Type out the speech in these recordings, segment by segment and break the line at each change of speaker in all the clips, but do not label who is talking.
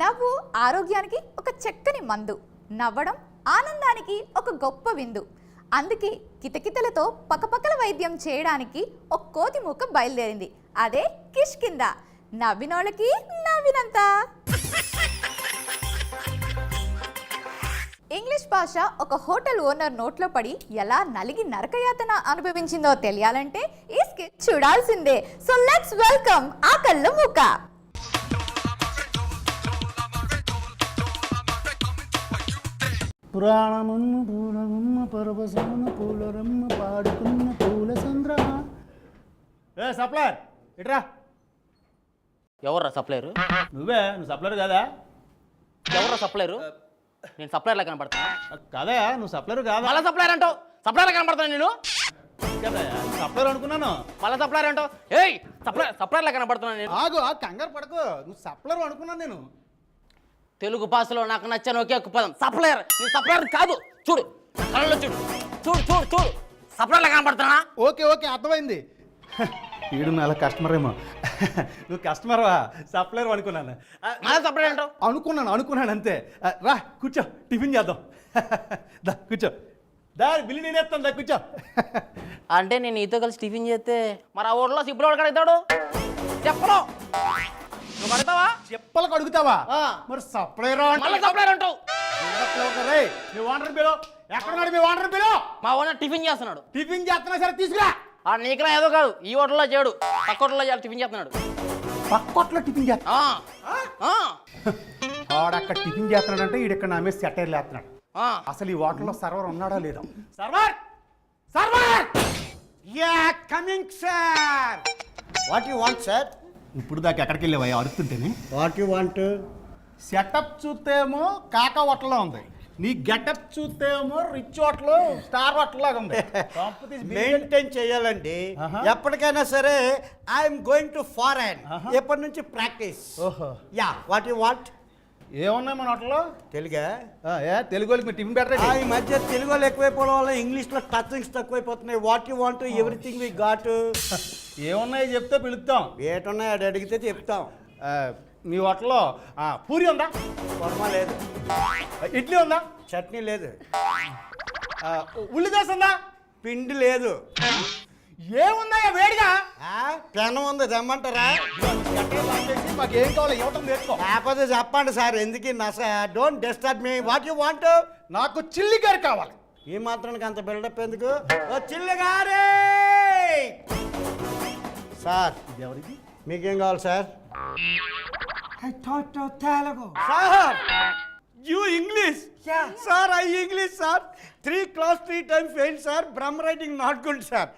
నవ్వు ఆరోగ్యానికి ఒక చక్కని మందు, నవ్వడం ఆనందానికి ఒక గొప్ప విందు. అందుకే కితకితలతో పకపకల వైద్యం చేయడానికి ఒక కోతి మూక బయలుదేరింది. అదే కిష్కింద. నవ్వినోళ్ళకి నవ్వినంత. ఇంగ్లీష్ భాష ఒక హోటల్ ఓనర్ నోట్లో పడి ఎలా నలిగి నరకయాతన అనుభవించిందో తెలియాలంటే ఈ స్కిట్ చూడాల్సిందే. సో లెట్స్ వెల్కమ్ ఆకళ్ళ మూక.
పురాణమున్న పూలమ్మ పరవశమున పూలరమ్మ పాడుకున్న పూల సంద్రమ. ఏ సప్లయర్ ఇట్రా.
ఎవర్రా సప్లైరు?
నువ్వు సప్లయర్ కాదా?
ఎవర్రా సప్లైరు? నేను సప్లైర్లా కనపడతా
కాదా? నువ్వు సప్లయర్ కాదా?
మళ్ళా సప్లైర్ అంటావు? సప్లైర్లా కనపడతాను నేను
కదా సప్లయర్ అనుకున్నాను.
మళ్ళా సప్లైర్ అంటావు? ఏయ్ సప్లైర్లా కనపడుతున్నాను నేను.
ఆగు కంగారు పడకు, నువ్వు సప్లయర్ అనుకున్నాను నేను.
తెలుగు భాషలో నాకు నచ్చాను ఒకే ఒక పదం సప్లైర్. నేను సప్లైర్ కాదు. చూడు కళ్ళలో చూడు చూడు చూడు చూడు సప్లైర్లా కనపడుతున్నా.
ఓకే అర్థమైంది. ఈడు నెల కస్టమర్ ఏమో. నువ్వు కస్టమర్వా? సప్లయర్ అనుకున్నాను.
మళ్ళీ సప్లైర్ అంటావు?
అనుకున్నాను అంతే. రా కూర్చో, టిఫిన్ చేద్దాం. దా కూర్చో. దా బిల్లు నేనేస్తాను. దా కూర్చో.
అంటే నేను నీతో కలిసి టిఫిన్ చేస్తే మరి ఆ ఊళ్ళో సిబ్బులు వాడు కడుగుతాడు? చెప్పను. నువ్వు కడతావా?
చెప్పలకు అడుగుతావా? మరి సప్లయర్
మళ్ళీ సప్లైర్ అంటావు?
మీ ఓనర్ బిలో ఎక్కడున్నాడు? మీ ఓనర్ బిలో.
మా ఓనర్ టిఫిన్ చేస్తున్నాడు.
టిఫిన్ చేస్తున్నా సరే తీసుకురా.
ఆ నీకురా ఏదో కాదు, ఈ హోటల్లో చేయడు, పక్క హోటల్లో టిఫిన్ చేస్తున్నాడు.
పక్కొట్లో టిఫిన్ చేస్తా. ఆడక్కడ టిఫిన్ చేస్తున్నాడు అంటే ఈడక్కడ నా మీద సెటైర్ లేస్తున్నాడు. అసలు ఈ హోటల్లో సర్వర్ ఉన్నాడా లేదా? Server server yeah coming sir.
What you want sir?
ఇప్పుడు దాకా ఎక్కడికి వెళ్ళేవా అరుస్తుంటేనే?
What you want?
సెటప్ చూస్తేమో కాకా హోటల్లో ఉంది, నీ గెటప్ చూస్తేమో రిచ్ హోటల్ స్టార్ హోటల్ లాగా ఉంది.
మెయింటైన్ చేయాలండి. ఎప్పటికైనా సరే ఐఎమ్ గోయింగ్ టు ఫారెన్. ఎప్పటి నుంచి ప్రాక్టీస్.
ఓహో
యా వాట్ యు వాంట్?
ఏమున్నాయి మన హోటల్లో?
తెలుగా?
తెలుగు వాళ్ళకి మీరు టిఫిన్ బెటర్.
ఈ మధ్య తెలుగు వాళ్ళు ఎక్కువైపోవడం వల్ల ఇంగ్లీష్లో టచింగ్స్ తక్కువైపోతున్నాయి. What you want? Everything we got.
ఏమున్నాయి చెప్తే పిలుస్తాం.
ఏటున్నాయి అది అడిగితే చెప్తాం.
మీ హోటల్లో పూరి ఉందా?
కొరమా లేదు.
ఇడ్లీ ఉందా?
చట్నీ లేదు.
ఉల్లి దోశ ఉందా?
పిండి లేదు.
ఏముందా వేడిగా?
పెనం ఉంది, తెమ్మంటారా?
మాకు ఏం కావాలి ఇవ్వటం నేర్చుకో.
లేకపోతే చెప్పండి సార్, ఎందుకు నస? Don't disturb me. What you want?
నాకు చిల్లి గారి కావాలి.
ఈ మాత్రానికి అంత బిల్డప్ ఎందుకు? ఓ చిల్లి గారే సార్.
ఎవరికి?
మీకేం కావాలి sir?
Telugu
sir you English? Sir I English sir. 3 class 3 times fail sir. Brahma writing not good sir.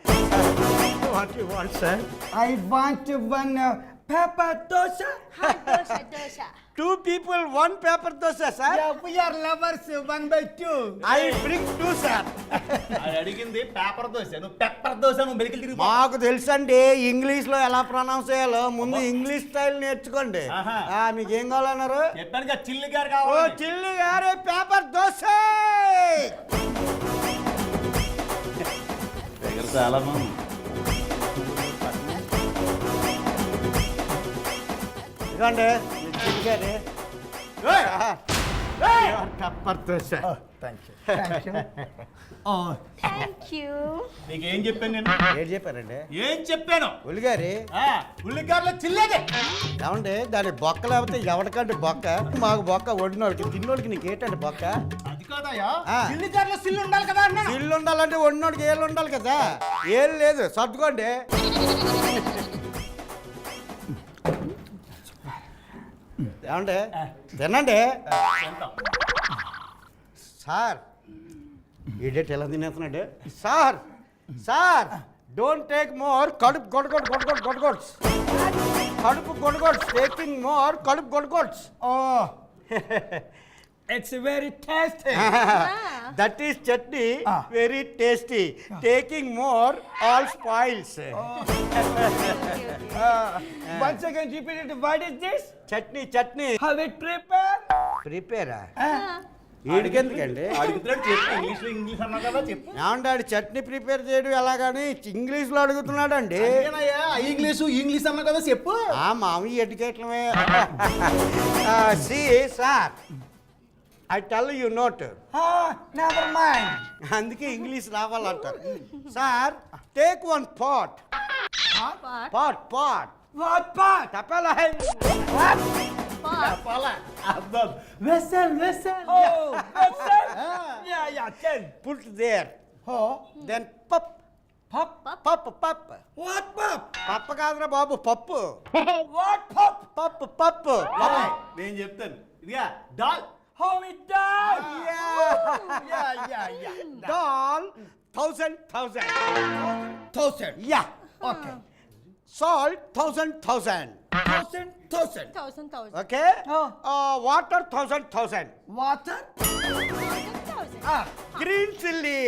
What you want sir?
I want one pepper dosa.
Hot dosa.
2 people 1 paper dosa sir.
Yeah, we are lovers 1/2.
I bring 2 sir.
అడిగింది paper dosa, నువ్వు pepper dosa. నువ్వు medical తిరిగి
మాకు తెలుసండి ఇంగ్లీష్లో ఎలా pronounce చేయాలో. ముందు ఇంగ్లీష్ స్టైల్ నేర్చుకోండి. మీకేం కావాలన్నారు?
చెప్పాను చిల్లి గారు
ఓ
కావాలి.
చిల్లి గారే పేపర్ దోశ.
చాలా మంది
ఇదిగోండి చిల్లి గారే paper dosa.
Thank you.
Thank you.
నీకు ఏం చెప్పాను నేను?
ఏం చెప్పారండి?
ఏం చెప్పాను?
ఉల్లిగారి
ఉల్లిగారులో చిల్లేదే.
ఏమండి దాని బొక్క లేకపోతే ఎవరికంటే బొక్క? మాకు బొక్క వండినోడికి తిన్నోడికి నీకు ఏంటండి బొక్క?
అది కాదయ్యా, చిల్లిగారులో సిల్లు ఉండాలి కదా అన్న.
ఇల్లు ఉండాలంటే వండినోడికి ఏళ్ళు ఉండాలి కదా. ఏం లేదు, సర్దుకోండి. ఏమండి తినండి సార్. ఈడేట్ ఎలా తినేస్తున్నాడు sir? Sir don't take more. కడుపు గొడగొడ్స్. కడుపు గొడగొడ్స్. టేకింగ్ మోర్ కడుపు గొడగొడ్స్.
Oh, it's very tasty.
That is chutney. Very tasty. Taking more all spoils.
Once again, repeat it. What is this?
Chutney.
How it prepare?
ప్రిపేరా? వీడికెందుకండి
ఇంగ్లీష్ ఇంగ్లీష్ అన్నా కదా చెప్పు.
ఏమంటాడు చట్నీ ప్రిపేర్ చేయడం ఎలాగని ఇంగ్లీష్లో అడుగుతున్నాడండి.
ఇంగ్లీష్ ఇంగ్లీష్ అన్నా కదా చెప్పు.
మామూలు ఎడ్యుకేటమే. See sir I tell you not.
Never mind.
అందుకే ఇంగ్లీష్ రావాలంటారు. Sir take one pot. Pot pot
What part?
తప్పలా.
Vessel vessel.
Oh, vessel? Yeah, tell.
Put there
Oh,
then pop
pop?
పప్పు పప్పు.
What pop?
పప్పు కాదురా బాబు, పప్పు.
What pop?
పప్పు పప్పు.
నేను చెప్తాను. ఇదిగా dal.
How it does? Yeah.
Dal 1000.
1000.
Yeah.
Okay.
Salt 1000.
1000.
Okay.
Oh.
Water 1000.
Water?
Green chilli.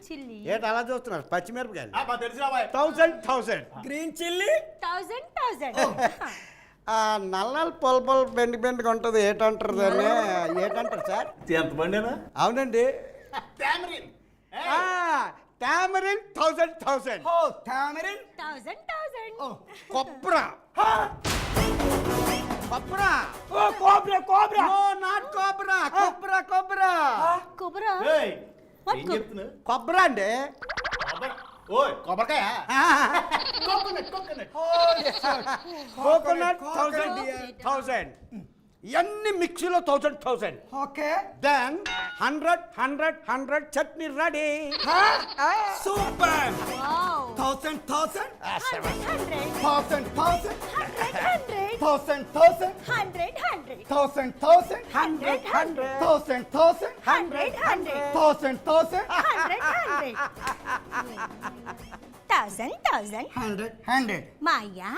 chilli.
ఏంటి అలా చూస్తున్నారు? పచ్చిమిరపకాయలు
మా తెలుసు రాబాయ్.
1000.
Green chilli?
1000.
నల్లలు పొలపొల బెండిగా ఉంటుంది. ఏంటంటారు దాన్ని? ఏంటంటారు సార్?
ఎంత బండేనా?
అవునండి.
Tamarind.
Tamarind 1000.
Oh, tamarind?
1000.
Oh.
కొబ్బరా. కొబ్బరా.
Oh, cobra.
No not cobra. కొబ్బరా.
Cobra.
ఏయ్,
What
ఏం
co-
చెప్తున్నావు?
కొబ్బరా అండి.
ఓయ్ కొబ్బరికాయ.
కోకోనట్ 1000. ఇవన్నీ మిక్సీలో 1000.
Okay.
Then 100 chutney ready.
Super.
Wow.
1000.
100.
1000.
100.
1000.
100.
1000.
100.
1000.
100.
1000.
100.
100.
మాయా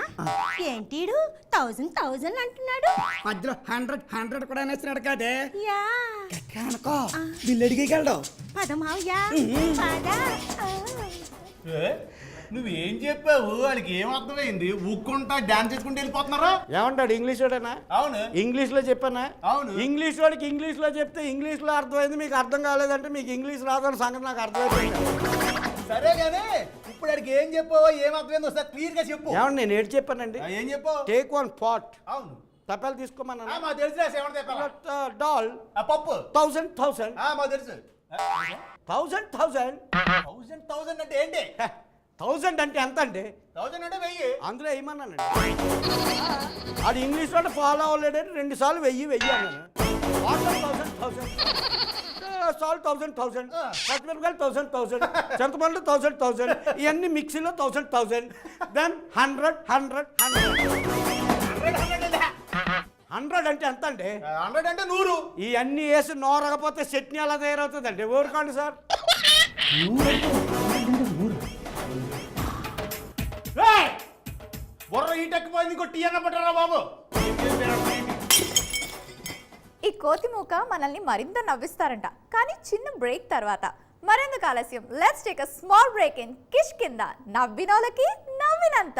ఏంటిడు 1000 అంటున్నాడు.
మధ్యలో 100 కూడా అనేసినాడు కదే.
యా
అనుకో బిల్లు అడిగేయగలడు.
పద మావయ్యా పద.
నువ్వేం చెప్పావు? వాళ్ళకి ఏం అర్థమైంది? ఊక్కుంటా డాన్స్ చేసుకుంటూ వెళ్ళిపోతున్నారా?
ఏమంటాడు? ఇంగ్లీష్ వాడేనా?
అవును.
ఇంగ్లీష్లో చెప్పానా?
అవును.
ఇంగ్లీష్ వాడికి ఇంగ్లీష్లో చెప్తే ఇంగ్లీష్లో అర్థమైంది, మీకు అర్థం కాలేదంటే మీకు ఇంగ్లీష్ రాదని సంగతి నాకు అర్థమైపోయింది.
సరే కానీ ఇప్పుడు వాడికి ఏం చెప్పావో ఏం అర్థమైంది ఒకసారి క్లియర్ గా చెప్పు.
ఏమండి నేను ఏడు చెప్పానండి?
ఏం చెప్పావు?
Take one pot.
అవును.
తపాలు తీసుకోమన్నా.
మా తెలుసు ఏమన్నా చెప్పావా?
డాల్
పప్పు
1000.
మా తెలుసు.
1000.
1000 అంటే ఏంటి?
1000 అంటే ఎంత అండి?
1000 అంటే 1000.
అందులో వేయమన్నానండి. అది ఇంగ్లీష్ వాడు ఫాలో అవ్వలేడని 2 సార్లు వెయ్యి అన్నాను. వాటర్ 1000. సాల్ట్ 1000. పచ్చిమిరపకాయలు 1000. చింతపండు 1000. ఇవన్నీ మిక్సీలో 1000. దెన్ 100. 100 అంటే ఎంత అండి?
100 అంటే 100.
ఇవన్నీ వేసి నోరకపోతే చట్నీ ఎలా తయారవుతుందండి? ఊరుకోండి సార్.
బుర్ర ఈటెక్కిపోయింది. ఇంకో టీ అన్న పట్టారా బాబు?
ఈ కోతి మూక మనల్ని మరింత నవ్విస్తారంట, కానీ చిన్న బ్రేక్ తర్వాత. మరెందుకు ఆలస్యం, let's take a small break in Kishkindha. నవ్వినోళ్ళకి నవ్వినంత.